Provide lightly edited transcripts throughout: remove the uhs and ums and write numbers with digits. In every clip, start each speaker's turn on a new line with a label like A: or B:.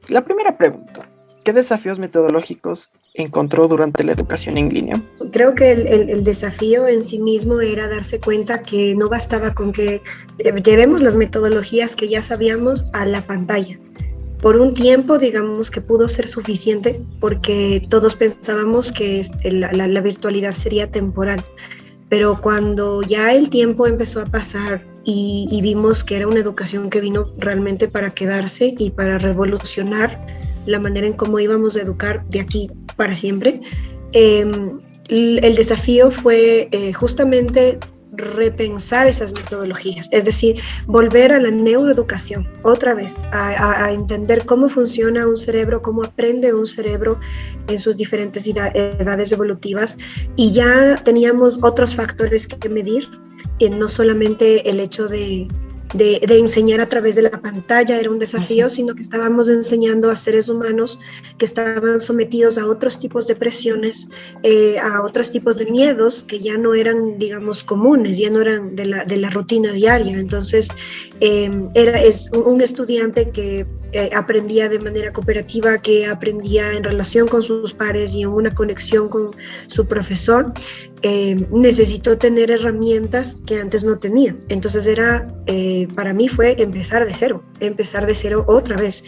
A: La primera pregunta, ¿qué desafíos metodológicos encontró durante la educación en línea?
B: Creo que el desafío en sí mismo era darse cuenta que no bastaba con que llevemos las metodologías que ya sabíamos a la pantalla. Por un tiempo, digamos que pudo ser suficiente porque todos pensábamos que la virtualidad sería temporal. Pero cuando ya el tiempo empezó a pasar y vimos que era una educación que vino realmente para quedarse y para revolucionar la manera en cómo íbamos a educar de aquí para siempre, el desafío fue justamente repensar esas metodologías, es decir, volver a la neuroeducación otra vez, a entender cómo funciona un cerebro, cómo aprende un cerebro en sus diferentes edades evolutivas, y ya teníamos otros factores que medir, no solamente el hecho de enseñar a través de la pantalla era un desafío, sino que estábamos enseñando a seres humanos que estaban sometidos a otros tipos de presiones, a otros tipos de miedos que ya no eran, digamos, comunes, ya no eran de la rutina diaria. Entonces, es un estudiante que aprendía de manera cooperativa, que aprendía en relación con sus pares y en una conexión con su profesor, necesitó tener herramientas que antes no tenía. Entonces para mí fue empezar de cero otra vez,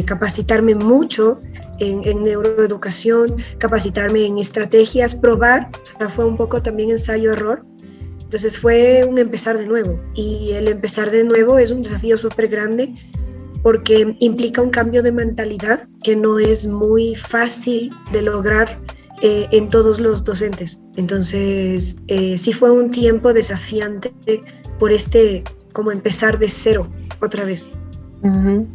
B: capacitarme mucho en neuroeducación, capacitarme en estrategias, probar, o sea, fue un poco también ensayo-error. Entonces fue un empezar de nuevo, y el empezar de nuevo es un desafío súper grande porque implica un cambio de mentalidad que no es muy fácil de lograr en todos los docentes. Entonces, sí fue un tiempo desafiante por como empezar de cero otra vez.
A: Uh-huh.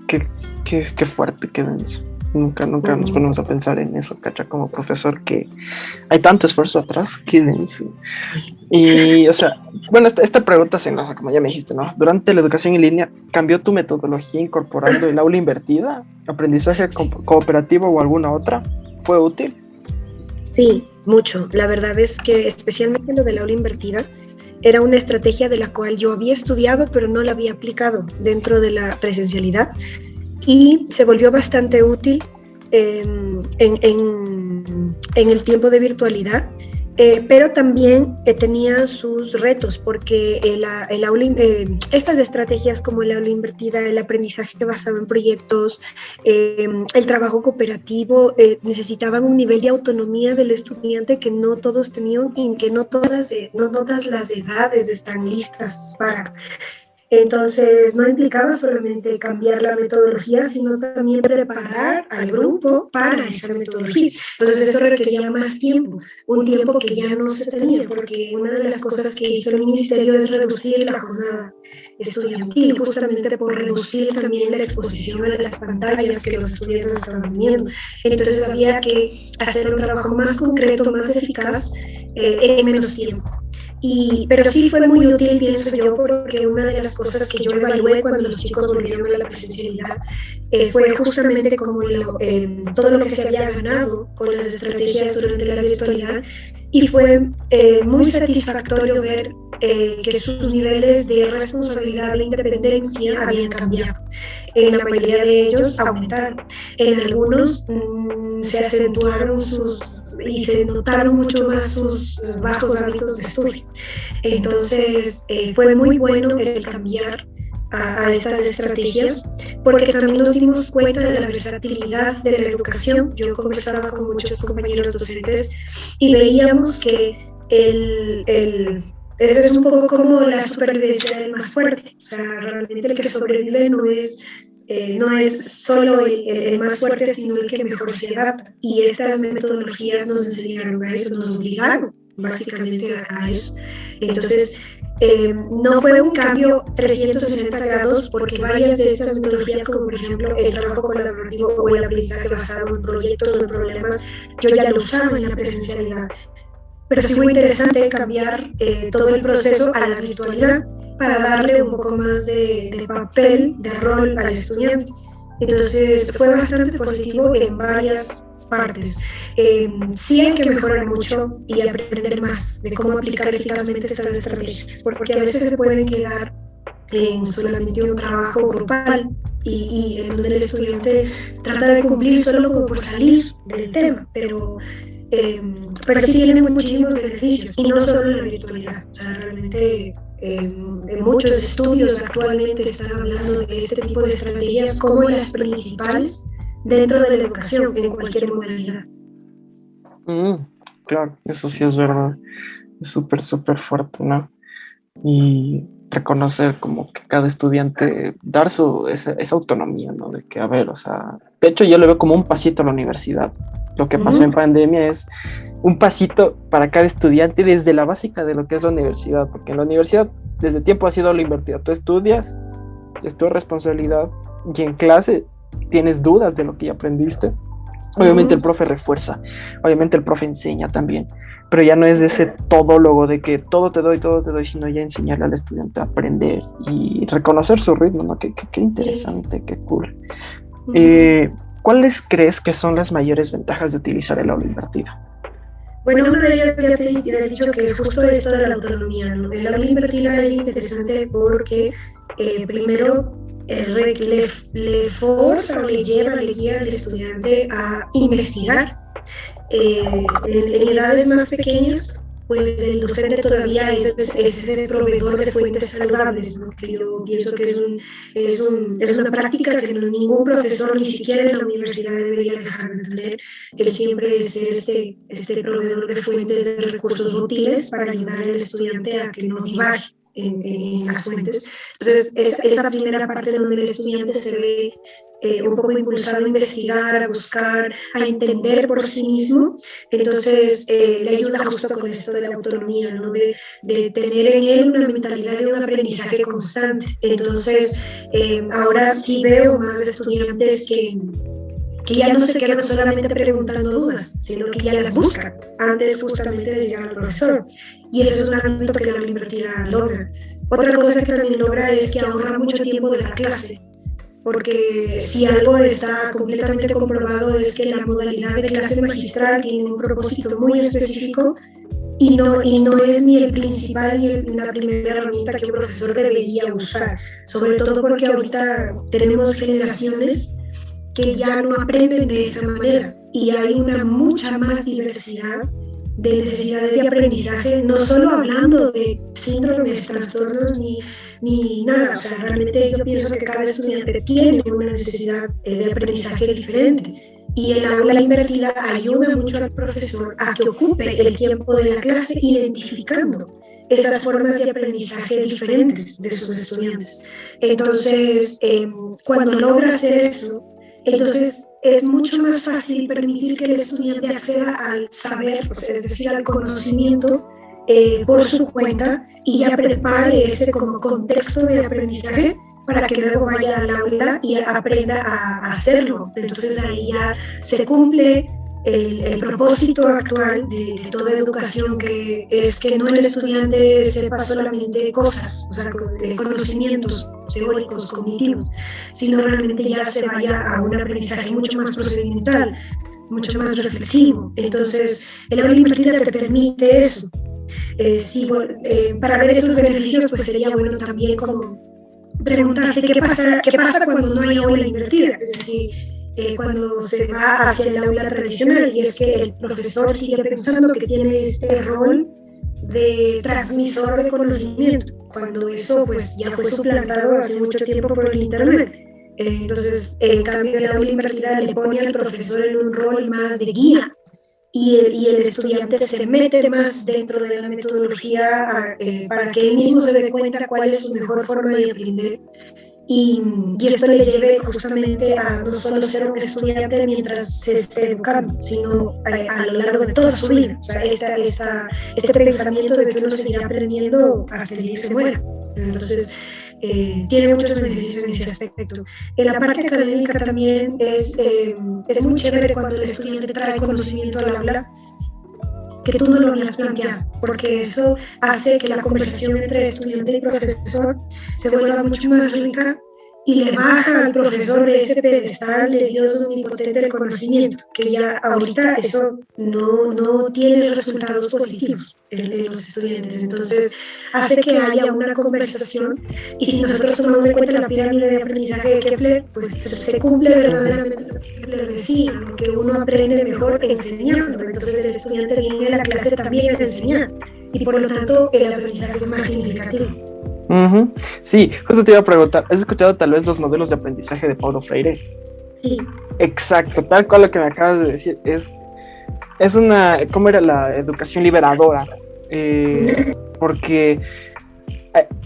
A: Qué fuerte, qué denso. Nunca nos ponemos a pensar en eso, ¿cacha? Como profesor, que hay tanto esfuerzo atrás, qué denso. Y, o sea, bueno, esta pregunta se enlaza, como ya me dijiste, ¿no? Durante la educación en línea, ¿cambió tu metodología incorporando el aula invertida, aprendizaje cooperativo o alguna otra? ¿Fue útil?
B: Sí, mucho. La verdad es que especialmente lo del aula invertida era una estrategia de la cual yo había estudiado, pero no la había aplicado dentro de la presencialidad, y se volvió bastante útil en el tiempo de virtualidad, pero también tenía sus retos, porque estas estrategias como el aula invertida, el aprendizaje basado en proyectos, el trabajo cooperativo, necesitaban un nivel de autonomía del estudiante que no todos tenían, y que no todas las edades están listas para. Entonces, no implicaba solamente cambiar la metodología, sino también preparar al grupo para esa metodología. Entonces, eso requería más tiempo, un tiempo que ya no se tenía, porque una de las cosas que hizo el ministerio es reducir la jornada estudiantil, justamente por reducir también la exposición a las pantallas que los estudiantes estaban teniendo. Entonces, había que hacer un trabajo más concreto, más eficaz, en menos tiempo. Pero sí fue muy útil, pienso yo, porque una de las cosas que yo evalué cuando los chicos volvieron a la presencialidad fue justamente como todo lo que se había ganado con las estrategias durante la virtualidad, y fue muy satisfactorio ver que sus niveles de responsabilidad e independencia habían cambiado. En la mayoría de ellos aumentaron, en algunos se acentuaron y se notaron mucho más sus bajos hábitos de estudio. Entonces, fue muy bueno el cambiar a estas estrategias, porque también nos dimos cuenta de la versatilidad de la educación. Yo conversaba con muchos compañeros docentes y veíamos que eso es un poco como la supervivencia del más fuerte. O sea, realmente el que sobrevive no es solo el más fuerte, sino el que mejor se adapta. Y estas metodologías nos enseñaron a eso, nos obligaron básicamente a eso. Entonces, no fue un cambio 360 grados, porque varias de estas metodologías, como por ejemplo el trabajo colaborativo o el aprendizaje basado en proyectos o en problemas, yo ya lo usaba en la presencialidad. Pero sí fue interesante cambiar todo el proceso a la virtualidad para darle un poco más de papel, de rol al estudiante. Entonces fue bastante positivo en varias partes. Sí hay que mejorar mucho y aprender más de cómo aplicar eficazmente estas estrategias, porque a veces se pueden quedar en solamente un trabajo grupal y en donde el estudiante trata de cumplir solo como por salir del tema, pero sí tiene muchísimos beneficios y no solo la virtualidad, o sea, realmente en muchos estudios actualmente están hablando de este tipo de estrategias como las principales dentro de la educación en cualquier modalidad.
A: Claro, eso sí es verdad, es súper, súper fuerte, ¿no? Y reconocer como que cada estudiante, dar esa autonomía, ¿no? De que, a ver, o sea, de hecho yo lo veo como un pasito a la universidad. Lo que pasó en pandemia es un pasito para cada estudiante desde la básica de lo que es la universidad, porque en la universidad desde tiempo ha sido lo invertido. Tú estudias, es tu responsabilidad, y en clase tienes dudas de lo que ya aprendiste. Obviamente el profe refuerza, obviamente el profe enseña también, pero ya no es de ese todólogo de que todo te doy, sino ya enseñarle al estudiante a aprender y reconocer su ritmo, ¿no? Qué interesante, qué cool. ¿Cuáles crees que son las mayores ventajas de utilizar el aula invertida?
B: Bueno, una de ellas ya te he dicho que es justo esto de la autonomía, ¿no? El aula invertida es interesante porque primero le forza o le guía al estudiante a investigar. En edades más pequeñas, pues el docente todavía es ese proveedor de fuentes saludables, ¿no? Que yo pienso que es una práctica que ningún profesor, ni siquiera en la universidad, debería dejar de tener. Él siempre es este proveedor de fuentes de recursos útiles para ayudar al estudiante a que no divague en las fuentes. Entonces, esa primera parte donde el estudiante se ve un poco impulsado a investigar, a buscar, a entender por sí mismo, entonces le ayuda justo con esto de la autonomía, ¿no? de tener en él una mentalidad de un aprendizaje constante. Entonces, ahora sí veo más estudiantes que ya no se quedan solamente preguntando dudas, sino que ya las buscan antes justamente de llegar al profesor. Y ese es un ámbito que la aula invertida logra. Otra cosa que también logra es que ahorra mucho tiempo de la clase, porque si algo está completamente comprobado es que la modalidad de clase magistral tiene un propósito muy específico y no es ni el principal ni la primera herramienta que un profesor debería usar, sobre todo porque ahorita tenemos generaciones que ya no aprenden de esa manera y hay una mucha más diversidad de necesidades de aprendizaje, no solo hablando de síndromes, trastornos ni nada, o sea, realmente yo pienso que cada estudiante tiene una necesidad de aprendizaje diferente y el aula invertida ayuda mucho al profesor a que ocupe el tiempo de la clase identificando esas formas de aprendizaje diferentes de sus estudiantes. Entonces, cuando logra hacer eso, entonces es mucho más fácil permitir que el estudiante acceda al saber, pues, es decir, al conocimiento por su cuenta y ya prepare ese como contexto de aprendizaje para que luego vaya al aula y aprenda a hacerlo. Entonces ahí ya se cumple el propósito actual de toda educación, que es que no el estudiante sepa solamente cosas, o sea, conocimientos teóricos, cognitivos, sino realmente ya se vaya a un aprendizaje mucho más procedimental, mucho más reflexivo. Entonces, el aula invertida te permite eso. Para ver esos beneficios, pues sería bueno también como preguntarse qué pasa cuando no hay aula invertida, es decir, cuando se va hacia el aula tradicional, y es que el profesor sigue pensando que tiene este rol de transmisor de conocimiento, cuando eso pues ya fue suplantado hace mucho tiempo por el internet. Entonces, en cambio, el aula invertida le pone al profesor en un rol más de guía y el estudiante se mete más dentro de la metodología para que él mismo se dé cuenta cuál es su mejor forma de aprender. Y esto le lleve justamente a no solo ser un estudiante mientras se esté educando, sino a lo largo de toda su vida. O sea, este pensamiento de que uno seguirá aprendiendo hasta el día que se muera. Entonces, tiene muchos beneficios en ese aspecto. En la parte académica también es muy chévere cuando el estudiante trae conocimiento al aula que tú no lo habías planteado, porque eso hace que la conversación entre estudiante y profesor se vuelva mucho más rica y le baja al profesor de ese pedestal de Dios omnipotente del conocimiento, que ya ahorita eso no tiene resultados positivos en los estudiantes. Entonces hace que haya una conversación, y si nosotros tomamos en cuenta la pirámide de aprendizaje de Kepler, pues se cumple verdaderamente lo que Kepler decía, ¿no? Que uno aprende mejor enseñando. Entonces el estudiante viene a la clase también a enseñar, y por lo tanto el aprendizaje es más significativo.
A: Uh-huh. Sí, justo te iba a preguntar, ¿has escuchado tal vez los modelos de aprendizaje de Paulo Freire?
B: Sí.
A: Exacto, tal cual lo que me acabas de decir, es una, ¿cómo era? La educación liberadora, porque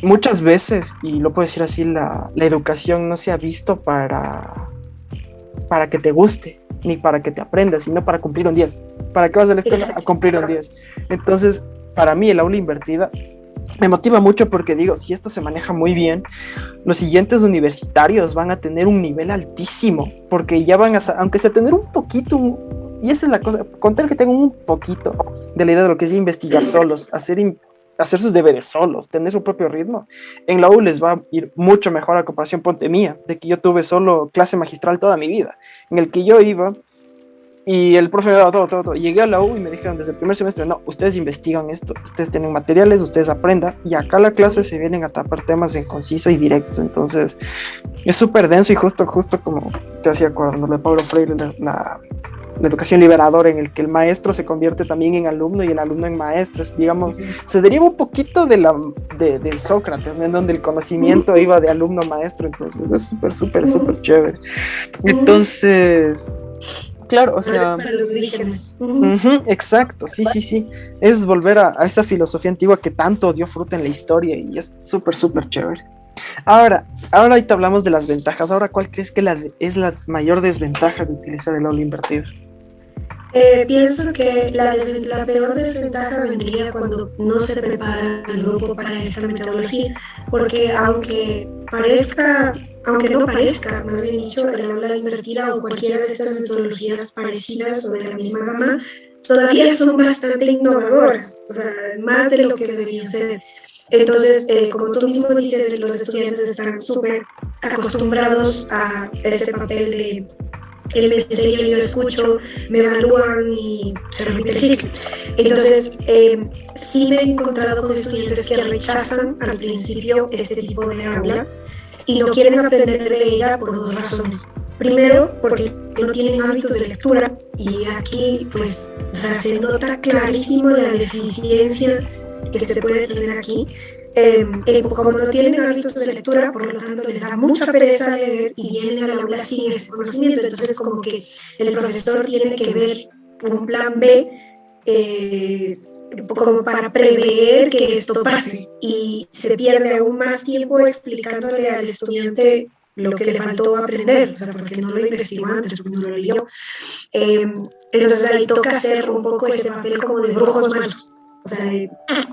A: muchas veces, y lo puedo decir así, la educación no se ha visto para que te guste, ni para que te aprendas, sino para cumplir un 10. ¿Para qué vas a la escuela? A cumplir un 10. Entonces, para mí el aula invertida me motiva mucho, porque digo, si esto se maneja muy bien, los siguientes universitarios van a tener un nivel altísimo, porque ya van a, aunque sea tener un poquito, y esa es la cosa, con tal que tengan un poquito de la idea de lo que es investigar solos, hacer sus deberes solos, tener su propio ritmo, en la U les va a ir mucho mejor a comparación, ponte mía, de que yo tuve solo clase magistral toda mi vida, en el que yo iba y el profe me daba todo. Llegué a la U y me dijeron desde el primer semestre, no, ustedes investigan esto, ustedes tienen materiales, ustedes aprendan, y acá a la clase se vienen a tapar temas en conciso y directos. Entonces es súper denso, y justo como te hacía acordando de Paulo Freire, la educación liberadora, en el que el maestro se convierte también en alumno y el alumno en maestro. Digamos, se deriva un poquito de Sócrates, ¿no? En donde el conocimiento iba de alumno a maestro. Entonces es súper chévere. Entonces, claro, o sea, exacto, sí, es volver a esa filosofía antigua que tanto dio fruto en la historia, y es súper chévere. Ahora ahorita hablamos de las ventajas. Ahora, ¿cuál crees que es la mayor desventaja de utilizar el aula invertida?
B: Pienso que la peor desventaja vendría cuando no se prepara el grupo para esta metodología, porque aunque no parezca, más bien dicho, el aula invertida o cualquiera de estas metodologías parecidas o de la misma gama, todavía son bastante innovadoras, o sea, más de lo que deberían ser. Entonces, como tú mismo dices, los estudiantes están súper acostumbrados a ese papel de él me enseña, yo escucho, me evalúan y se repite el ciclo. Entonces, sí me he encontrado con estudiantes que rechazan al principio este tipo de aula y no quieren aprender de ella por dos razones. Primero, porque no tienen hábitos de lectura, y aquí pues se nota clarísimo la deficiencia que se puede tener aquí. Como no tienen hábitos de lectura, por lo tanto les da mucha pereza leer y vienen al aula sin ese conocimiento. Entonces como que el profesor tiene que ver un plan B como para prever que esto pase, y se pierde aún más tiempo explicándole al estudiante lo que le faltó aprender, o sea, porque no lo investigó antes, porque no lo leyó. Entonces ahí toca hacer un poco ese papel como de brujos malos. O sea,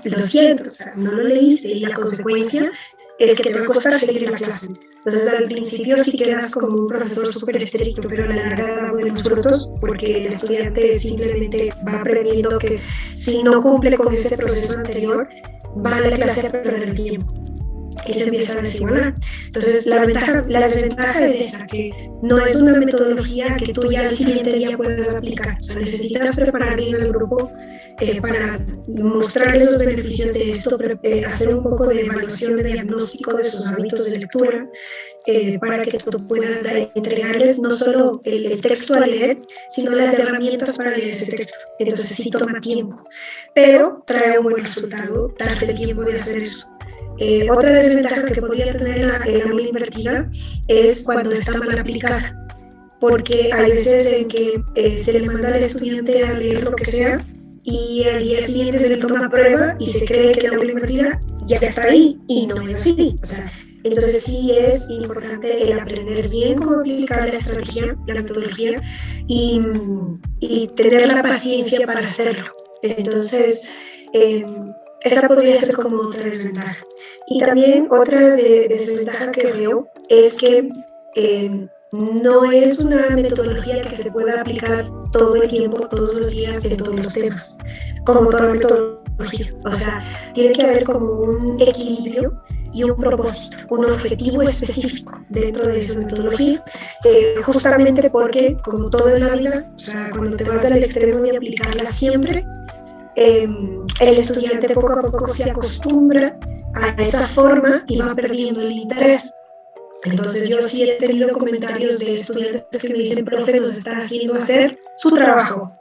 B: lo siento, o sea, no lo leíste, y la consecuencia es que te va a costar seguir la clase. Entonces al principio sí quedas como un profesor súper estricto, pero a la larga da buenos frutos, porque el estudiante simplemente va aprendiendo que si no cumple con ese proceso anterior, va a la clase a perder el tiempo y se empieza a desigualar. Entonces la desventaja es esa, que no es una metodología que tú ya al siguiente día puedas aplicar. O sea, necesitas preparar bien al grupo para mostrarles los beneficios de esto, hacer un poco de evaluación, de diagnóstico de sus hábitos de lectura, para que tú puedas entregarles no solo el texto a leer, sino las herramientas para leer ese texto. Entonces sí toma tiempo, pero trae un buen resultado darse el tiempo de hacer eso. Otra desventaja que podría tener el aula invertida es cuando está mal aplicada, porque hay veces en que se le manda al estudiante a leer lo que sea, y al día siguiente se le toma prueba y se cree que la aula invertida ya está ahí, y no es así. O sea, entonces sí es importante el aprender bien cómo aplicar la estrategia, la metodología, y tener la paciencia para hacerlo. Entonces, esa podría ser como otra desventaja. Y también otra desventaja que veo es que no es una metodología que se pueda aplicar todo el tiempo, todos los días, en todos los temas, como toda metodología. O sea, tiene que haber como un equilibrio y un propósito, un objetivo específico dentro de esa metodología, justamente porque, como todo en la vida, o sea, cuando te vas al extremo de aplicarla siempre, el estudiante poco a poco se acostumbra a esa forma y va perdiendo el interés. Entonces yo sí he tenido comentarios de estudiantes que me dicen, profe, nos está haciendo hacer su trabajo.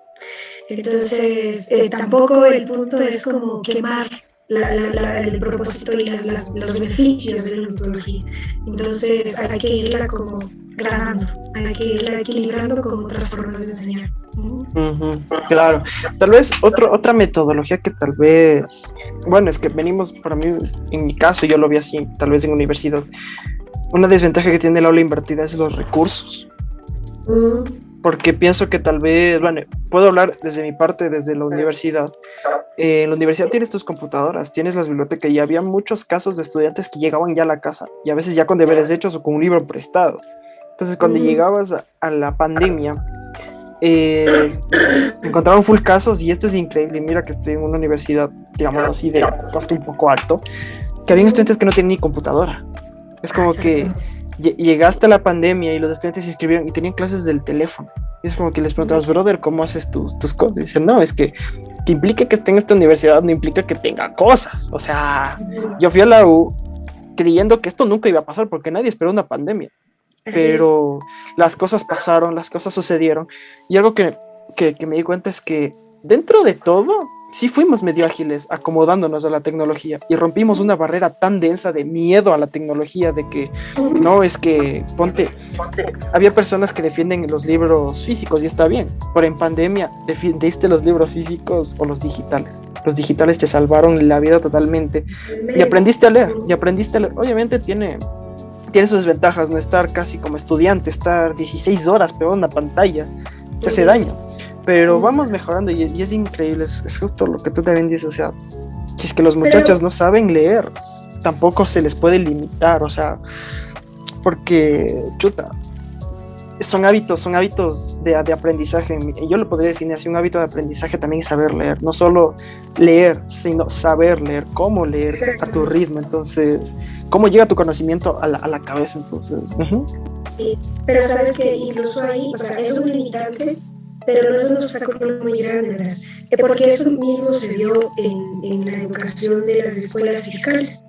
B: Entonces tampoco el punto es como quemar el propósito y los beneficios de la metodología. Entonces hay que irla como gradando, hay que irla equilibrando con otras formas de enseñar.
A: Claro, tal vez otra metodología que tal vez, bueno, es que venimos, para mí, en mi caso, yo lo vi así, tal vez en universidad, una desventaja que tiene el aula invertida es los recursos. Porque pienso que tal vez, bueno, puedo hablar desde mi parte, desde la universidad. En la universidad tienes tus computadoras, tienes las bibliotecas y había muchos casos de estudiantes que llegaban ya a la casa y a veces ya con deberes hechos o con un libro prestado. Entonces cuando llegabas a la pandemia, encontraron full casos y esto es increíble. Mira que estoy en una universidad, digamos así, de costo un poco alto, que había estudiantes que no tenían ni computadora. Es como que llegaste a la pandemia y los estudiantes se inscribieron y tenían clases del teléfono. Y es como que les preguntamos, brother, ¿cómo haces tus cosas? Y dicen, no, es que implica que esté en esta universidad no implica que tenga cosas. O sea, yo fui a la U creyendo que esto nunca iba a pasar porque nadie esperó una pandemia. Pero las cosas pasaron, las cosas sucedieron. Y algo que me di cuenta es que dentro de todo, sí fuimos medio ágiles acomodándonos a la tecnología y rompimos una barrera tan densa de miedo a la tecnología, de que no, es que ponte, había personas que defienden los libros físicos y está bien, pero en pandemia defendiste los libros físicos o los digitales. Los digitales te salvaron la vida totalmente y aprendiste a leer, Obviamente tiene sus desventajas, no estar casi como estudiante, estar 16 horas pegado en una pantalla, te hace daño. Pero vamos mejorando y es increíble, es justo lo que tú también dices, o sea, si es que los muchachos no saben leer, tampoco se les puede limitar, o sea, porque, chuta, son hábitos de aprendizaje, yo lo podría definir así, un hábito de aprendizaje también es saber leer, no solo leer, sino saber leer, cómo leer a tu ritmo, entonces, cómo llega tu conocimiento a la cabeza, entonces.
B: Sí, pero sabes que incluso ahí, o sea, es un limitante, pero no es un obstáculo muy grande, ¿verdad? Porque eso mismo se vio en la educación de las escuelas fiscales,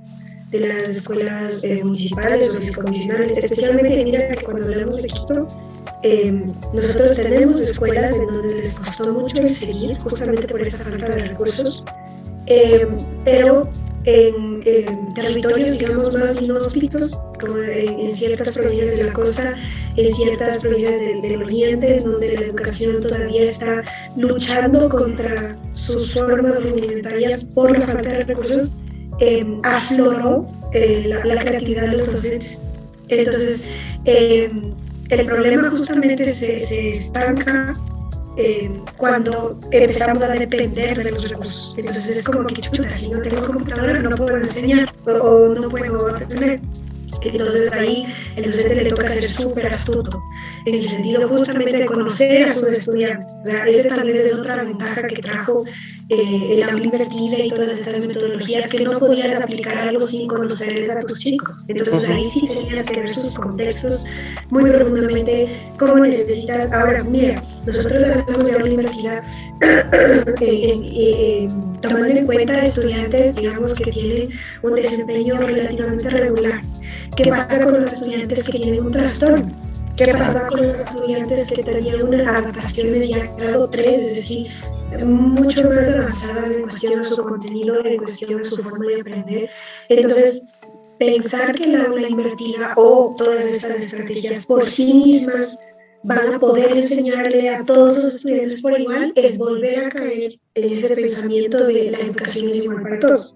B: de las escuelas municipales o fiscomisionales, especialmente, mira que cuando hablamos de Quito, nosotros tenemos escuelas en donde les costó mucho el seguir, justamente por esta falta de recursos, pero en territorios, digamos, más inhóspitos, como en ciertas provincias de la costa, en ciertas provincias del oriente, donde la educación todavía está luchando contra sus formas rudimentarias por la falta de recursos, afloró la creatividad de los docentes. Entonces, el problema justamente se estanca cuando empezamos a depender de los recursos. Entonces es como que, chuta, si no tengo computadora no puedo enseñar o no puedo aprender. Entonces ahí el docente le toca ser súper astuto, en el sentido justamente de conocer a sus estudiantes. O sea, esa tal vez es otra ventaja que trajo el aula invertida y todas estas metodologías, que no podías aplicar algo sin conocerles a tus chicos. Entonces ahí sí tenías que ver sus contextos muy profundamente, cómo necesitas. Ahora, mira, nosotros hablamos de aula invertida tomando en cuenta estudiantes, digamos, que tienen un desempeño relativamente regular. ¿Qué pasa con los estudiantes que tienen un trastorno? ¿Qué pasa con los estudiantes que tenían unas adaptaciones ya grado 3, es decir, mucho más avanzadas en cuestión a su contenido, en cuestión a su forma de aprender? Entonces, pensar que la aula invertida o todas estas estrategias por sí mismas van a poder enseñarle a todos los estudiantes por igual es volver a caer en ese pensamiento de la educación es igual para todos.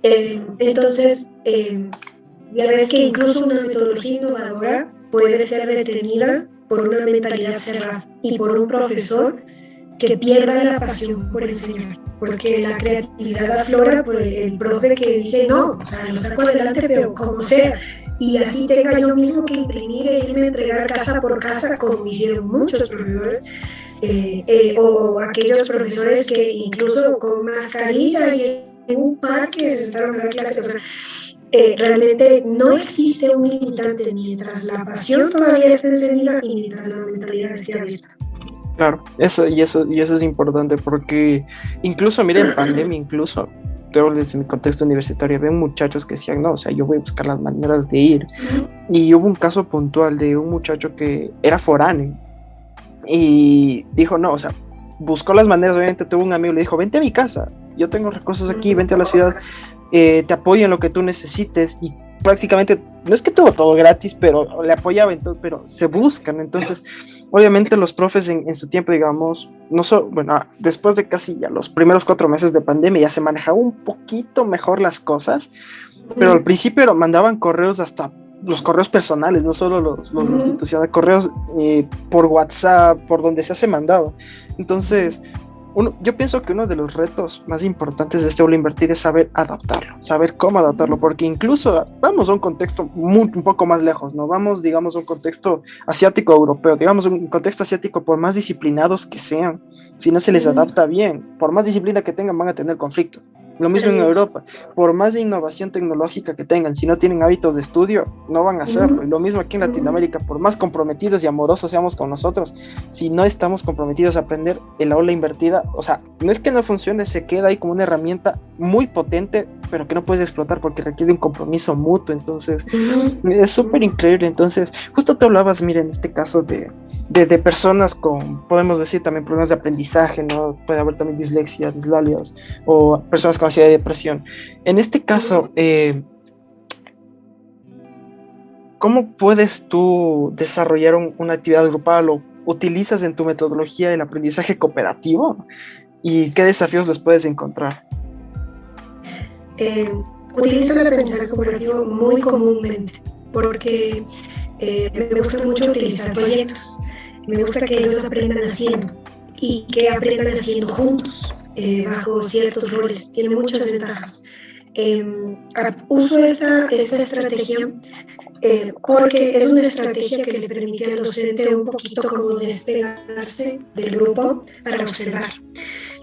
B: Entonces, ya ves que incluso una metodología innovadora puede ser detenida por una mentalidad cerrada y por un profesor que pierda la pasión por enseñar, porque la creatividad aflora por el profe que dice, no, o sea, lo saco adelante, pero como sea, y así tenga yo mismo que imprimir e irme a entregar casa por casa, como hicieron muchos profesores, o aquellos profesores que incluso con mascarilla y en un parque se sentaron a dar clases. O sea, realmente no existe un limitante mientras la pasión todavía esté encendida y mientras la mentalidad esté abierta.
A: Claro, eso es importante porque incluso, mira, en pandemia, incluso, te hablo desde mi contexto universitario, veo muchachos que decían, no, o sea, yo voy a buscar las maneras de ir. Y hubo un caso puntual de un muchacho que era foráneo y dijo, no, o sea, buscó las maneras, obviamente tuvo un amigo, le dijo, vente a mi casa, yo tengo recursos aquí, vente a la ciudad, te apoyo en lo que tú necesites, y prácticamente, no es que tuvo todo gratis, pero le apoyaba, entonces, pero se buscan, entonces, obviamente los profes en su tiempo, digamos, no bueno, después de casi ya los primeros 4 meses de pandemia ya se manejaba un poquito mejor las cosas, pero al principio mandaban correos, hasta los correos personales, no solo los institucionales, correos por WhatsApp, por donde se mandado. Entonces, yo pienso que uno de los retos más importantes de este aula invertida es saber adaptarlo, saber cómo adaptarlo, porque incluso vamos a un contexto un poco más lejos, ¿no? Vamos, digamos, a un contexto asiático-europeo, digamos, un contexto asiático, por más disciplinados que sean, si no se les adapta bien, por más disciplina que tengan, van a tener conflicto. Lo mismo en Europa, por más de innovación tecnológica que tengan, si no tienen hábitos de estudio, no van a hacerlo. Y lo mismo aquí en Latinoamérica, por más comprometidos y amorosos seamos con nosotros, si no estamos comprometidos a aprender el aula invertida, o sea, no es que no funcione, se queda ahí como una herramienta muy potente, pero que no puedes explotar porque requiere un compromiso mutuo. Entonces, es súper increíble. Entonces, justo te hablabas, mira, en este caso de personas con, podemos decir, también problemas de aprendizaje, ¿no? Puede haber también dislexia, dislalias, o personas con ansiedad y depresión. En este caso, ¿cómo puedes tú desarrollar una actividad grupal, o utilizas en tu metodología el aprendizaje cooperativo? ¿Y qué desafíos les puedes encontrar?
B: Utilizo el aprendizaje cooperativo muy comúnmente porque me gusta mucho utilizar proyectos. Me gusta que ellos aprendan haciendo y que aprendan haciendo juntos, bajo ciertos roles. Tiene muchas ventajas. Uso esta estrategia porque es una estrategia que le permite al docente un poquito como despegarse del grupo para observar.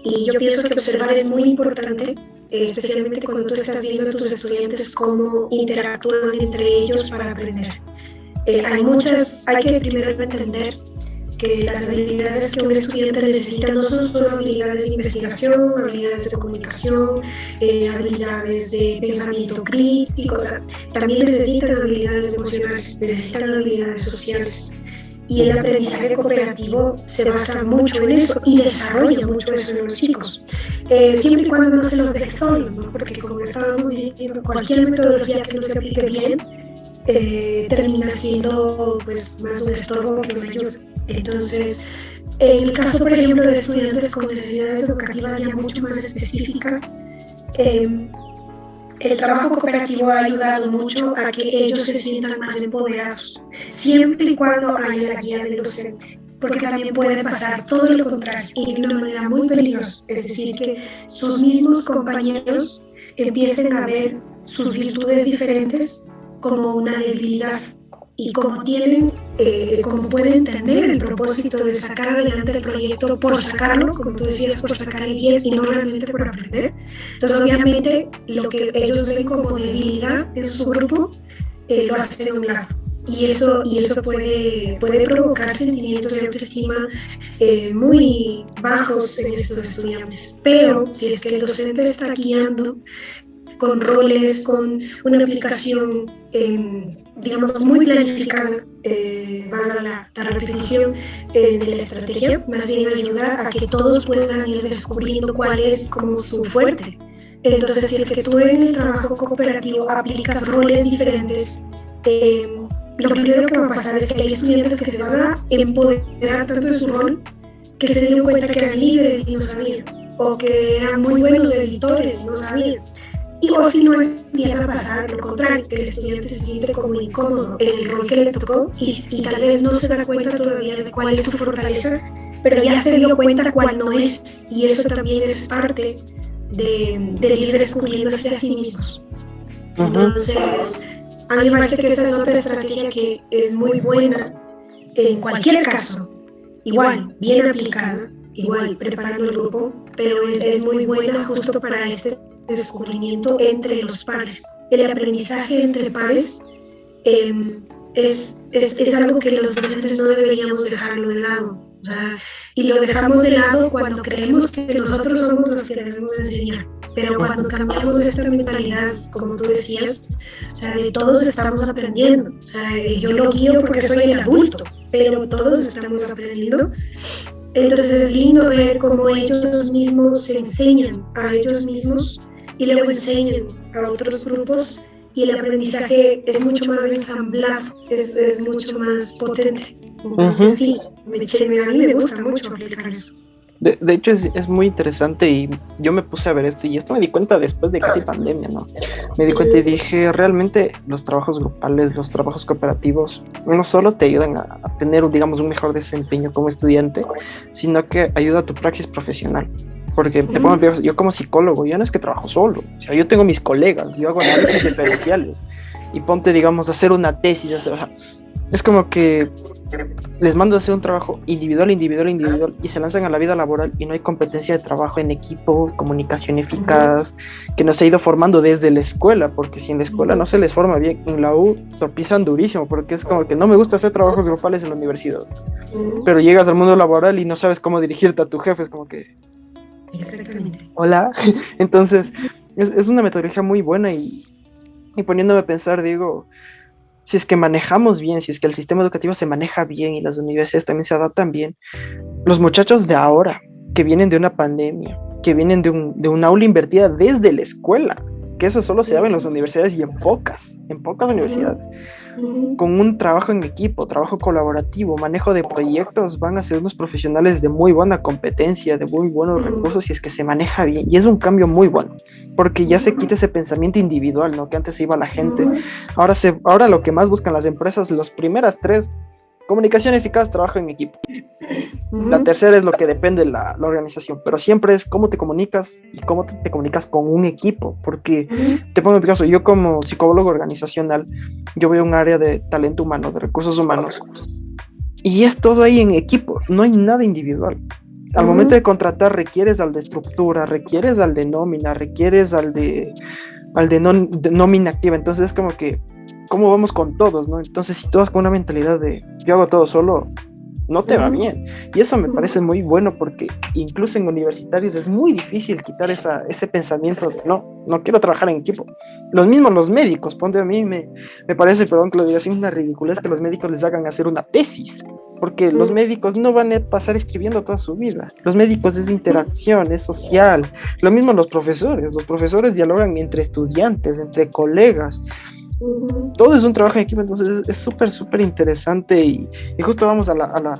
B: Y yo pienso que observar es muy importante, especialmente cuando tú estás viendo a tus estudiantes cómo interactúan entre ellos para aprender. Hay que primero entender que las habilidades que un estudiante necesita no son solo habilidades de investigación, habilidades de comunicación, habilidades de pensamiento crítico, o sea, también necesitan habilidades emocionales, necesitan habilidades sociales. Y el aprendizaje cooperativo se basa mucho en eso y desarrolla mucho eso en los chicos, siempre y cuando no se los deje solos, ¿no? Porque como estábamos diciendo, cualquier metodología que no se aplique bien termina siendo pues más un estorbo que una ayuda. Entonces, en el caso, por ejemplo, de estudiantes con necesidades educativas ya mucho más específicas, el trabajo cooperativo ha ayudado mucho a que ellos se sientan más empoderados, siempre y cuando haya la guía del docente, porque también puede pasar todo lo contrario y de una manera muy peligrosa, es decir, que sus mismos compañeros empiecen a ver sus virtudes diferentes como una debilidad, y como pueden entender el propósito de sacar adelante el proyecto por sacarlo, como tú decías, por sacar el 10 y no realmente por aprender. Entonces, obviamente, lo que ellos ven como debilidad en su grupo, lo hacen a un lado. Y eso puede provocar sentimientos de autoestima muy bajos en estos estudiantes. Pero si es que el docente está guiando con roles, con una aplicación, digamos, muy planificada, valga la repetición, de la estrategia, más bien ayuda a que todos puedan ir descubriendo cuál es como su fuerte. Entonces, si es que tú en el trabajo cooperativo aplicas roles diferentes, lo primero que va a pasar es que hay estudiantes que se van a empoderar tanto de su rol que se dieron cuenta que eran líderes y no sabían, o que eran muy buenos editores y no sabían. O si no, empieza a pasar lo contrario, que el estudiante se siente como incómodo en el rol que le tocó y tal vez no se da cuenta todavía de cuál es su fortaleza, pero ya se dio cuenta cuál no es, y eso también es parte de ir descubriéndose a sí mismos. Entonces, a mí me parece que esa es otra estrategia que es muy buena en cualquier caso, igual, bien aplicada, igual preparando el grupo, pero es muy buena justo para este descubrimiento entre los pares. El aprendizaje entre pares es algo que los docentes no deberíamos dejarlo de lado. O sea, y lo dejamos de lado cuando creemos que nosotros somos los que debemos enseñar. Pero cuando cambiamos esta mentalidad, como tú decías, o sea, de todos estamos aprendiendo. O sea, yo lo guío porque soy el adulto, pero todos estamos aprendiendo. Entonces es lindo ver cómo ellos mismos se enseñan a ellos mismos y luego enseñan a otros grupos, y el aprendizaje es mucho más ensamblado, es mucho más potente. Entonces sí, a mí me gusta mucho aplicar eso.
A: De hecho es muy interesante, y yo me puse a ver esto, y esto me di cuenta después de casi pandemia, ¿no? Me di cuenta y dije, realmente los trabajos grupales, los trabajos cooperativos, no solo te ayudan a tener, digamos, un mejor desempeño como estudiante, sino que ayuda a tu praxis profesional. Porque te pongo, yo como psicólogo, yo no es que trabajo solo, o sea, yo tengo mis colegas, yo hago análisis diferenciales, y ponte, digamos, a hacer una tesis, o sea, es como que les mando a hacer un trabajo individual, y se lanzan a la vida laboral y no hay competencia de trabajo en equipo, comunicación eficaz, que nos ha ido formando desde la escuela, porque si en la escuela no se les forma bien, en la U tropizan durísimo, porque es como que no me gusta hacer trabajos grupales en la universidad, pero llegas al mundo laboral y no sabes cómo dirigirte a tu jefe, es como que... Hola. Entonces es una metodología muy buena, y poniéndome a pensar, digo, si es que manejamos bien, si es que el sistema educativo se maneja bien y las universidades también se adaptan bien, los muchachos de ahora, que vienen de una pandemia, que vienen de un aula invertida desde la escuela, que eso solo se da en las universidades y en pocas universidades, con un trabajo en equipo, trabajo colaborativo, manejo de proyectos, van a ser unos profesionales de muy buena competencia, de muy buenos recursos, y es que se maneja bien, y es un cambio muy bueno, porque ya se quita ese pensamiento individual, ¿no? Que antes iba la gente, ahora lo que más buscan las empresas, las primeras tres: comunicación eficaz, trabajo en equipo. La tercera es lo que depende de la organización, pero siempre es cómo te comunicas y cómo te comunicas con un equipo, porque te pongo en mi caso, yo como psicólogo organizacional, yo veo un área de talento humano, de recursos humanos, y es todo ahí en equipo, no hay nada individual. Al momento de contratar requieres al de estructura, requieres al de nómina, requieres al de nómina activa, entonces es como que ¿cómo vamos con todos, no? Entonces, si tú vas con una mentalidad de yo hago todo solo, no te va bien. Y eso me parece muy bueno, porque incluso en universitarios es muy difícil quitar ese pensamiento de no quiero trabajar en equipo. Los médicos, ponte, a mí me parece, perdón que lo diga así, una ridiculez que los médicos les hagan hacer una tesis, porque los médicos no van a pasar escribiendo toda su vida. Los médicos es interacción, es social. Lo mismo los profesores dialogan entre estudiantes, entre colegas. Todo es un trabajo en equipo, entonces es súper interesante, y justo vamos a la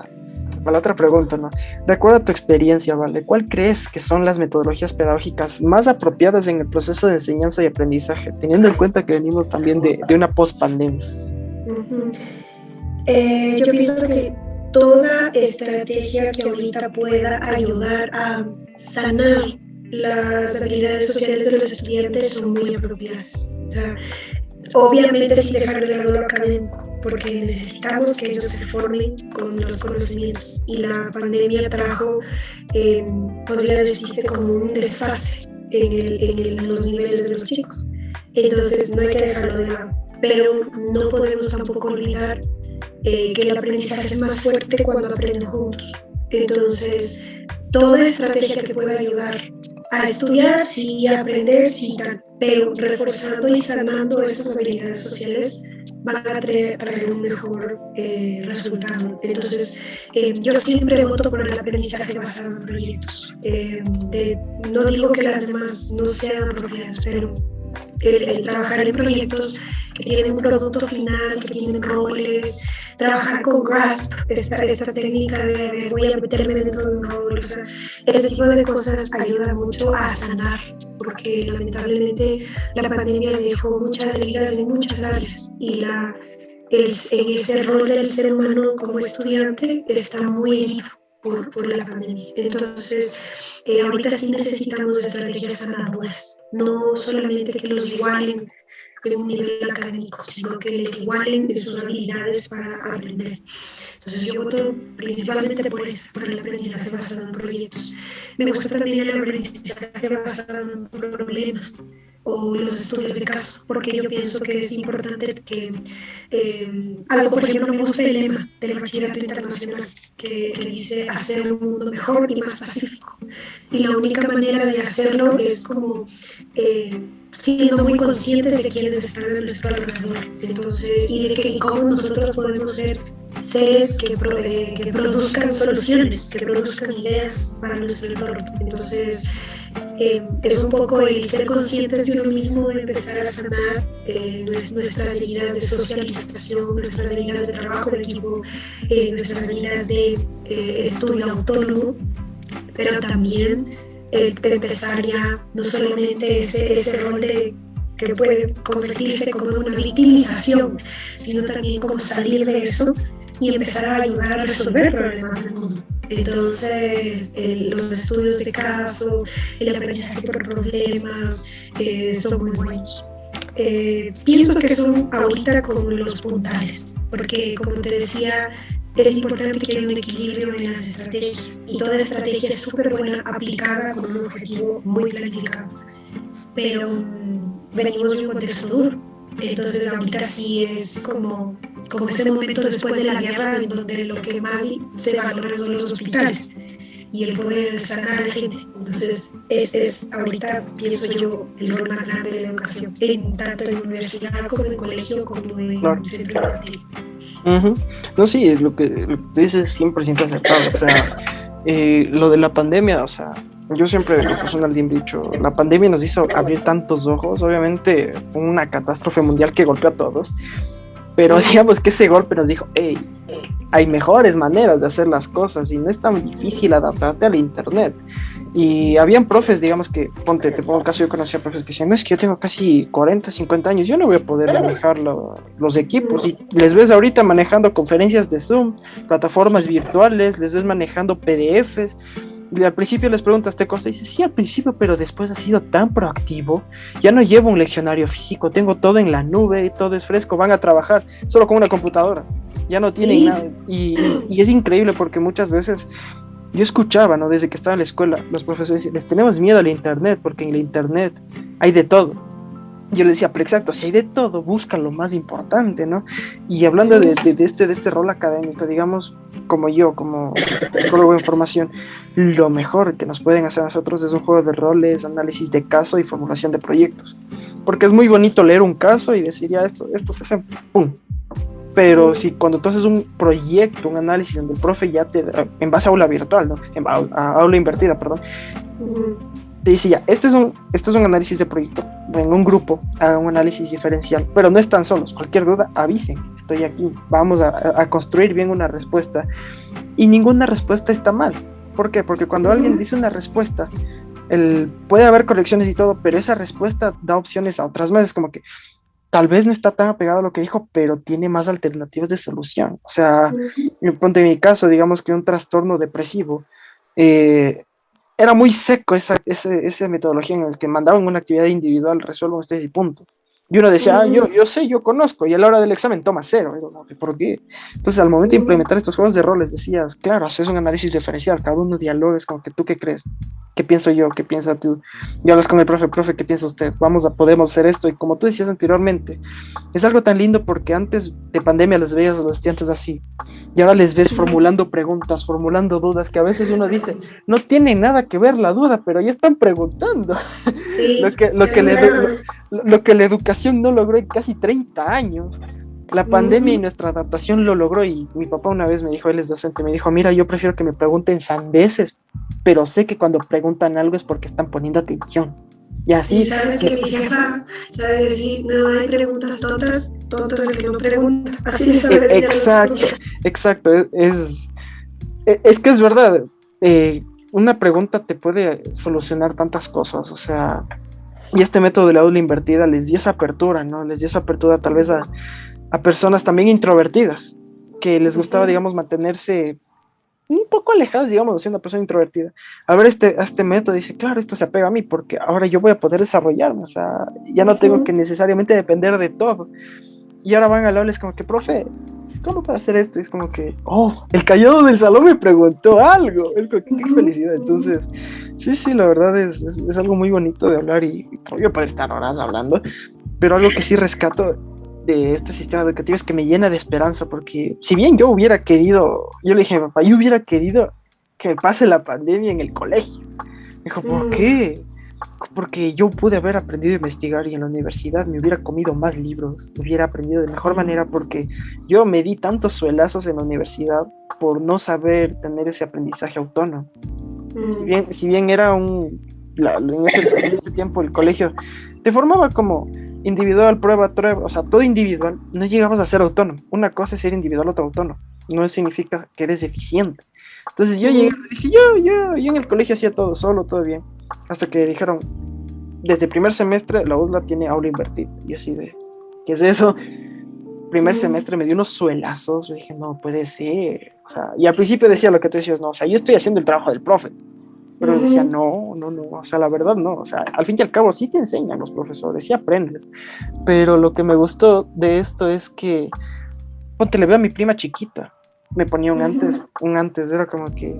A: otra pregunta, ¿no? De acuerdo a tu experiencia, ¿vale? ¿Cuál crees que son las metodologías pedagógicas más apropiadas en el proceso de enseñanza y aprendizaje, teniendo en cuenta que venimos también de una post-pandemia?
B: Yo pienso que toda estrategia que ahorita pueda ayudar a sanar las habilidades sociales de los estudiantes son muy apropiadas. O sea, obviamente sin dejar de lado lo académico, porque necesitamos que ellos se formen con los conocimientos, y la pandemia trajo, podría decirse, como un desfase en los niveles de los chicos. Entonces no hay que dejarlo de lado, pero no podemos tampoco olvidar que el aprendizaje es más fuerte cuando aprenden juntos. Entonces, toda estrategia que pueda ayudar a estudiar, sí, a aprender, sí, pero reforzando y sanando esas habilidades sociales, van a traer un mejor resultado. Entonces, yo siempre voto por el aprendizaje basado en proyectos. No digo que las demás no sean apropiadas, pero el trabajar en proyectos que tienen un producto final, que tienen roles, trabajar con GRASP, esta técnica de ver, voy a meterme dentro de un rol, o sea, ese tipo de cosas ayuda mucho a sanar, porque lamentablemente la pandemia dejó muchas heridas en muchas áreas, y en ese rol del ser humano como estudiante está muy herido por la pandemia. Entonces, ahorita sí necesitamos estrategias sanadoras, no solamente que los igualen en un nivel académico, sino que les igualen en sus habilidades para aprender. Entonces yo voto principalmente por el aprendizaje basado en proyectos. Me gusta también el aprendizaje basado en problemas o los estudios de caso, porque yo pienso que es importante que algo, por ejemplo, me gusta el lema del bachillerato internacional que dice hacer un mundo mejor y más pacífico. Y la única manera de hacerlo es como siendo muy conscientes de quiénes están a nuestro alrededor. Entonces, y cómo nosotros podemos ser seres que produzcan soluciones, que produzcan ideas para nuestro entorno. Entonces, es un poco el ser conscientes de uno mismo, de empezar a sanar nuestras heridas de socialización, nuestras heridas de trabajo de equipo, nuestras heridas de estudio autónomo, pero también empezar ya no solamente ese rol que puede convertirse como una victimización, sino también como salir de eso y empezar a ayudar a resolver problemas del mundo. Entonces, los estudios de caso, el aprendizaje por problemas son muy buenos. Pienso que son ahorita como los puntales, porque como te decía, es importante que haya un equilibrio en las estrategias y toda estrategia es súper buena aplicada con un objetivo muy planificado. Pero venimos de un contexto duro, entonces ahorita sí es como ese momento después de la guerra en donde lo que más se valora son los hospitales y el poder sanar a la gente. Entonces es ahorita, pienso yo, el rol más grande de la educación, tanto en universidad como en colegio como en centro de materia.
A: No, sí, lo que dices es 100% acertado. O sea, lo de la pandemia, o sea, yo siempre en lo personal he dicho, la pandemia nos hizo abrir tantos ojos. Obviamente fue una catástrofe mundial que golpeó a todos, pero digamos que ese golpe nos dijo, hey, hay mejores maneras de hacer las cosas y no es tan difícil adaptarte al internet. Y habían profes, digamos que, te pongo el caso, yo conocía profes que decían, no, es que yo tengo casi 40, 50 años, yo no voy a poder manejar los equipos, y les ves ahorita manejando conferencias de Zoom, plataformas virtuales, les ves manejando PDFs, y al principio les preguntas, ¿te costó? Y dices, sí, al principio, pero después ha sido tan proactivo, ya no llevo un leccionario físico, tengo todo en la nube, y todo es fresco, van a trabajar solo con una computadora, ya no tienen nada, y es increíble porque muchas veces yo escuchaba, ¿no? Desde que estaba en la escuela, los profesores les tenemos miedo al internet, porque en el internet hay de todo. Yo les decía, pero exacto, si hay de todo, busca lo más importante, ¿no? Y hablando de este rol académico, digamos, como psicólogo de información, lo mejor que nos pueden hacer a nosotros es un juego de roles, análisis de caso y formulación de proyectos. Porque es muy bonito leer un caso y decir, ya, esto se hace, ¡pum! Pero si cuando tú haces un proyecto, un análisis donde el profe ya te da, en base a aula virtual, ¿no? A aula invertida, perdón, te dice ya, este es un análisis de proyecto, en un grupo, hagan un análisis diferencial, pero no están solos, cualquier duda, avisen, estoy aquí, vamos a construir bien una respuesta, y ninguna respuesta está mal. ¿Por qué? Porque cuando alguien dice una respuesta, puede haber correcciones y todo, pero esa respuesta da opciones a otras más, es como que tal vez no está tan apegado a lo que dijo, pero tiene más alternativas de solución. O sea, ponte en mi caso, digamos que un trastorno depresivo, era muy seco esa metodología en la que mandaban una actividad individual, resuelvan ustedes y punto. Y uno decía, yo sé, yo conozco, y a la hora del examen toma 0. ¿Por qué? Entonces, al momento de implementar estos juegos de roles, decías, claro, haces un análisis diferencial, cada uno dialogues con que tú qué crees, qué pienso yo, qué piensas tú, y hablas con el profe, ¿qué piensa usted? Podemos hacer esto, y como tú decías anteriormente, es algo tan lindo porque antes de pandemia les veías a los estudiantes así, y ahora les ves formulando preguntas, formulando dudas, que a veces uno dice, no tiene nada que ver la duda, pero ya están preguntando. Sí, lo que la educación no logró en casi 30 años. La pandemia y nuestra adaptación lo logró, y mi papá una vez me dijo, él es docente, me dijo, mira, yo prefiero que me pregunten sandeces, pero sé que cuando preguntan algo es porque están poniendo atención. Y así...
B: Y sabes que mi jefa sabe decir, no hay preguntas tontas, tonto el que no pregunta. Así le sabe decir.
A: Exacto. Es que es verdad. Una pregunta te puede solucionar tantas cosas, o sea... Y este método de la aula invertida les dio esa apertura, ¿no? Les dio esa apertura tal vez a personas también introvertidas, que les gustaba, digamos, mantenerse un poco alejados, digamos, de ser una persona introvertida. A ver, este método dice, claro, esto se apega a mí porque ahora yo voy a poder desarrollarme, o sea, ya no tengo que necesariamente depender de todo. Y ahora van al aula, es como que, profe, ¿cómo puedo hacer esto? Y es como que, oh, el callado del salón me preguntó algo. Es como que, qué felicidad. Entonces, sí, la verdad es algo muy bonito de hablar y yo puedo estar horas hablando, pero algo que sí rescato de este sistema educativo es que me llena de esperanza, porque si bien yo hubiera querido, yo le dije a mi papá, yo hubiera querido que me pase la pandemia en el colegio. Me dijo, ¿por qué? Porque yo pude haber aprendido a investigar y en la universidad me hubiera comido más libros, hubiera aprendido de mejor manera, porque yo me di tantos suelazos en la universidad por no saber tener ese aprendizaje autónomo. Si bien era en ese tiempo el colegio te formaba como individual, prueba, o sea, todo individual, no llegabas a ser autónomo. Una cosa es ser individual, otra autónomo. No significa que eres eficiente. Entonces yo llegué y dije, yo en el colegio hacía todo solo, todo bien. Hasta que dijeron, desde el primer semestre la UDLA tiene aula invertida. Y yo así de, ¿qué es eso? Primer semestre me dio unos suelazos. Yo dije, no puede ser. O sea, y al principio decía lo que tú decías, no, o sea, yo estoy haciendo el trabajo del profe. Pero decía, no, o sea, la verdad no, o sea, al fin y al cabo sí te enseñan los profesores, sí aprendes, pero lo que me gustó de esto es que, ponte, le veo a mi prima chiquita, me ponía un antes, era como que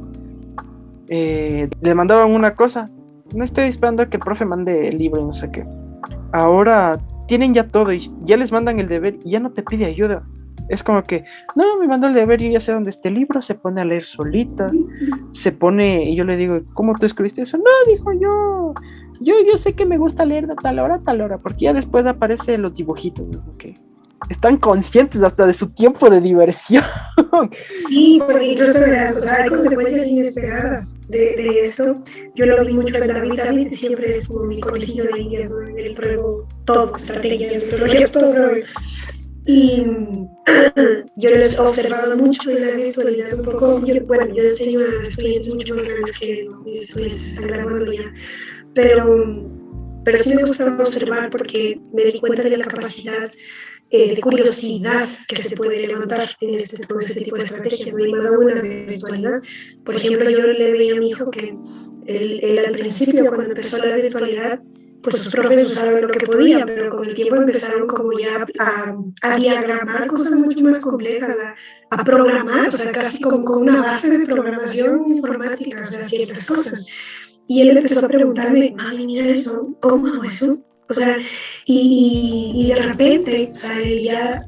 A: le mandaban una cosa, no estoy esperando a que el profe mande el libro y no sé qué, ahora tienen ya todo y ya les mandan el deber y ya no te pide ayuda. Es como que, no, me mandó el deber y yo ya sé dónde está el libro, se pone a leer solita, se pone, y yo le digo, ¿cómo tú escribiste eso? No, dijo yo sé que me gusta leer de tal hora, porque ya después aparecen los dibujitos, ¿no? Que están conscientes hasta de su tiempo de diversión.
B: Sí, porque incluso hay consecuencias inesperadas de esto. Yo lo vi mucho en David siempre es como mi colegio de indias, ¿no? En el pruebo todo, estrategias, metodologías, todo. Y yo les he observado mucho en la virtualidad un poco. Yo enseño a estudiantes mucho más grandes que mis estudiantes están graduando ya, pero sí me gustaba observar porque me di cuenta de la capacidad de curiosidad que se puede levantar en todo este tipo de estrategias, ¿no? Y más aún en la virtualidad. Por ejemplo, yo le veía a mi hijo que él al principio, cuando empezó la virtualidad, pues sus profes usaban lo que podían, pero con el tiempo empezaron como ya a diagramar cosas mucho más complejas, a programar, o sea, casi como con una base de programación informática, o sea, ciertas cosas. Y él empezó a preguntarme, mami, mira eso, ¿cómo hago eso? O sea, y de repente, o sea, él ya,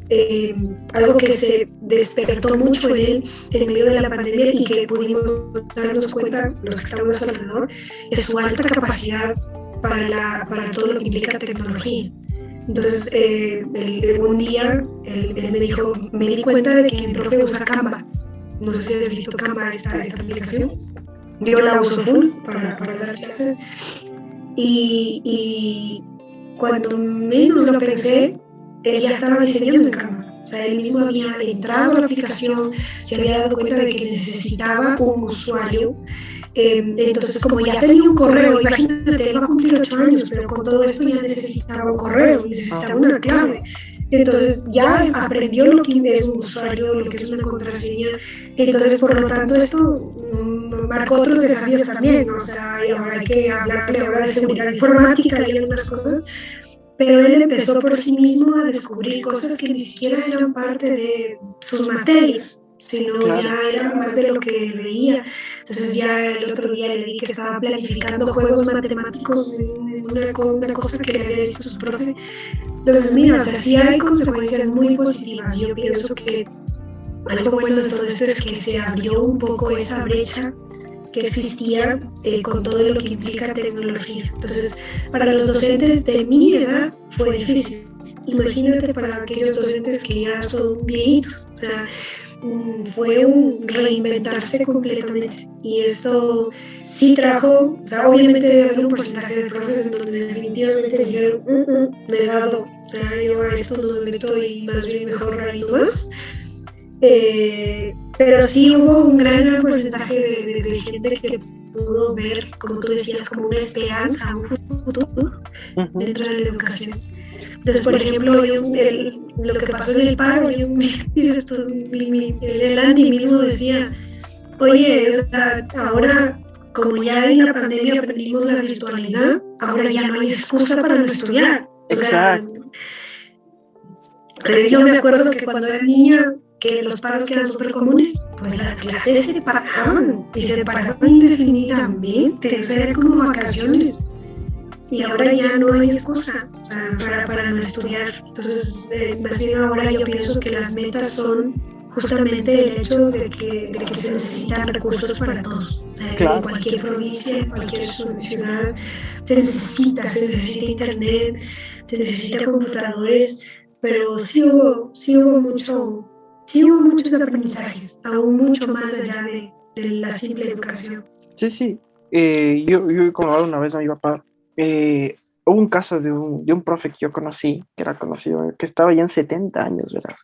B: algo que se despertó mucho en él en medio de la pandemia y que pudimos darnos cuenta, los que estamos alrededor, es su alta capacidad para todo lo que implica tecnología. Entonces, un día él me dijo, me di cuenta de que mi profe usa Canva. No sé si has visto Canva, esta aplicación. Yo la uso full para dar clases. Y cuando menos lo pensé, él ya estaba diseñando en Canva. O sea, él mismo había entrado a la aplicación, se había dado cuenta de que necesitaba un usuario. Entonces, como ya tenía un correo, imagínate, él va a cumplir 8 años, pero con todo esto ya necesitaba un correo, necesitaba una clave. Entonces ya aprendió lo que es un usuario, lo que es una contraseña. Entonces, por lo tanto, esto marcó otros desafíos también, ¿no? O sea, hay que hablarle ahora de seguridad informática y algunas cosas, pero él empezó por sí mismo a descubrir cosas que ni siquiera eran parte de sus materias, sino claro, ya era más de lo que veía. Entonces ya el otro día le vi que estaba planificando juegos matemáticos en una cosa que le había visto su profe. Entonces mira, o sea, sí hay consecuencias muy positivas. Yo pienso que algo bueno de todo esto es que se abrió un poco esa brecha que existía con todo lo que implica tecnología. Entonces, para los docentes de mi edad fue difícil. Imagínate para aquellos docentes que ya son viejitos. O sea, fue un reinventarse completamente. Y esto sí trajo, o sea, obviamente debe haber un porcentaje de profes en donde definitivamente dijeron, negado, o sea, yo a esto no me meto y más bien mejor ahí nomás. Pero sí hubo un gran porcentaje de gente que pudo ver, como tú decías, como una esperanza, un futuro dentro de la educación. Entonces, por ejemplo, lo que pasó en el paro, el Andy mismo decía, Oye, o sea, ahora, como ya en la pandemia aprendimos la virtualidad, ahora ya no hay excusa para no estudiar. O sea, yo me acuerdo que cuando era niña, que los paros que eran súper comunes, pues las clases se paraban y se paraban indefinidamente, o sea, era como vacaciones. Y ahora ya no hay excusa para no estudiar. Entonces, más bien ahora yo pienso que las metas son justamente el hecho de que se necesitan recursos para todos. O sea, claro. En cualquier provincia, en cualquier ciudad, se necesita internet, se necesita computadores, pero sí hubo muchos aprendizajes, aún mucho más allá de la simple educación.
A: Sí. Yo como una vez a mi papá, hubo un caso de un profe que yo conocí, que era conocido, que estaba ya en 70 años, ¿verdad?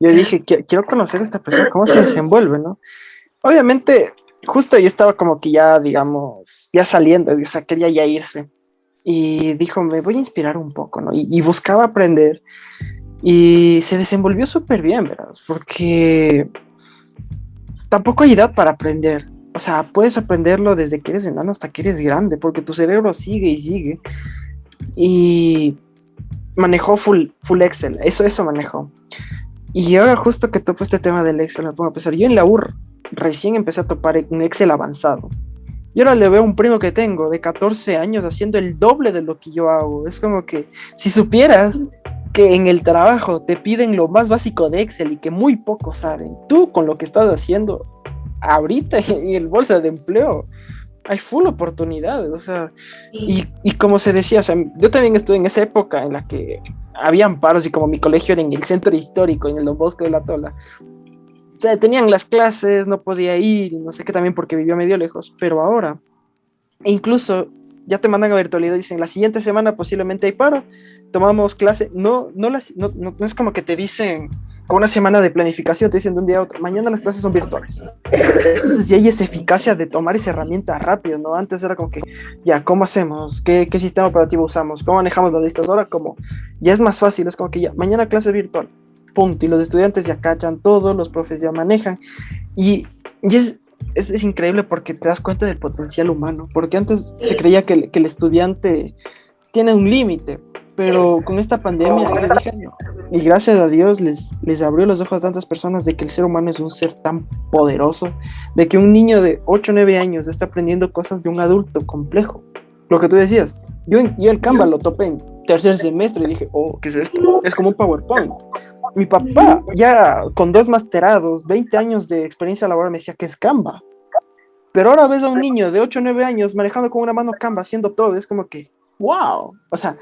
A: Yo dije, quiero conocer a esta persona, cómo se desenvuelve, ¿no? Obviamente, justo ahí estaba como que ya, digamos, ya saliendo, o sea, quería ya irse. Y dijo, me voy a inspirar un poco, ¿no? Y buscaba aprender. Y se desenvolvió súper bien, ¿verdad? Porque tampoco hay edad para aprender. O sea, puedes aprenderlo desde que eres enano hasta que eres grande, porque tu cerebro sigue y sigue. Y manejó full Excel, eso manejó. Y ahora justo que topo este tema del Excel, me pongo a pensar, yo en la UR recién empecé a topar un Excel avanzado. Y ahora le veo a un primo que tengo de 14 años haciendo el doble de lo que yo hago. Es como que, si supieras que en el trabajo te piden lo más básico de Excel y que muy pocos saben, tú con lo que estás haciendo ahorita en el bolsa de empleo, hay full oportunidades, o sea, y como se decía, o sea, yo también estuve en esa época en la que habían paros y como mi colegio era en el centro histórico, en el Don Bosco de la Tola, o sea, tenían las clases, no podía ir, y no sé qué también porque vivía medio lejos, pero ahora, incluso ya te mandan a virtualidad y dicen, la siguiente semana posiblemente hay paro, tomamos clase, no es como que te dicen con una semana de planificación, te dicen de un día a otro, mañana las clases son virtuales. Entonces ya hay esa eficacia de tomar esa herramienta rápido, ¿no? Antes era como que, ya, ¿cómo hacemos? ¿Qué sistema operativo usamos? ¿Cómo manejamos las listas? Ahora como, ya es más fácil, es como que ya, mañana clase virtual, punto, y los estudiantes ya cachan todo, los profes ya manejan, y es increíble porque te das cuenta del potencial humano, porque antes se creía que el estudiante tiene un límite, pero con esta pandemia yo dije, no. Y gracias a Dios les abrió los ojos a tantas personas de que el ser humano es un ser tan poderoso, de que un niño de 8 o 9 años está aprendiendo cosas de un adulto complejo. Lo que tú decías, yo el Canva lo topé en tercer semestre y dije, oh, ¿qué es esto? Es como un PowerPoint. Mi papá, ya con 2 masterados, 20 años de experiencia laboral, me decía que es Canva. Pero ahora ves a un niño de 8 o 9 años manejando con una mano Canva, haciendo todo, es como que, wow. O sea,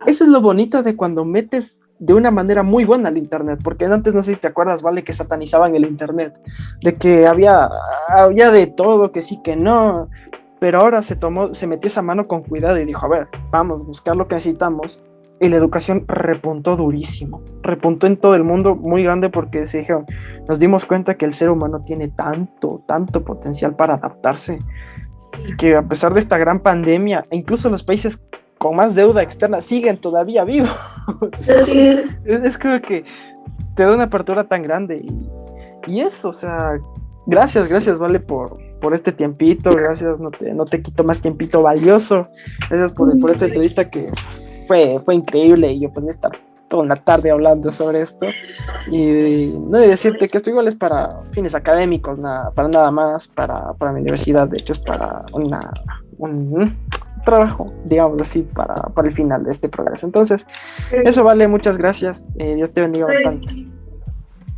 A: eso es lo bonito de cuando metes de una manera muy buena al internet, porque antes, no sé si te acuerdas, vale, que satanizaban el internet, de que había de todo, que sí, que no, pero ahora se metió esa mano con cuidado y dijo, a ver, vamos, buscar lo que necesitamos, y la educación repuntó durísimo, repuntó en todo el mundo muy grande, porque se dijeron, nos dimos cuenta que el ser humano tiene tanto potencial para adaptarse, que a pesar de esta gran pandemia, incluso los países con más deuda externa siguen todavía vivos.
B: Así es.
A: Es como que te da una apertura tan grande y eso, o sea, gracias vale por este tiempito, gracias, no te quito más tiempito valioso, gracias por esta entrevista que fue increíble, y yo pude estar toda una tarde hablando sobre esto, y no de decirte que esto igual es para fines académicos, para nada más, para mi universidad, de hecho es para un trabajo, digamos así, para el final de este progreso. Entonces, eso vale, muchas gracias, Dios te bendiga bastante.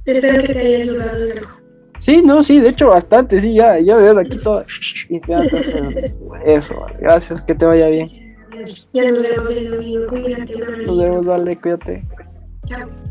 B: Espero que te haya ayudado, Alejo.
A: Sí, no, sí, de hecho bastante, sí, ya veo aquí todo inspirado, entonces, eso, gracias, que te vaya bien.
B: Ya nos vemos en el video, cuídate.
A: Nos vemos, vale, cuídate.
B: Chao.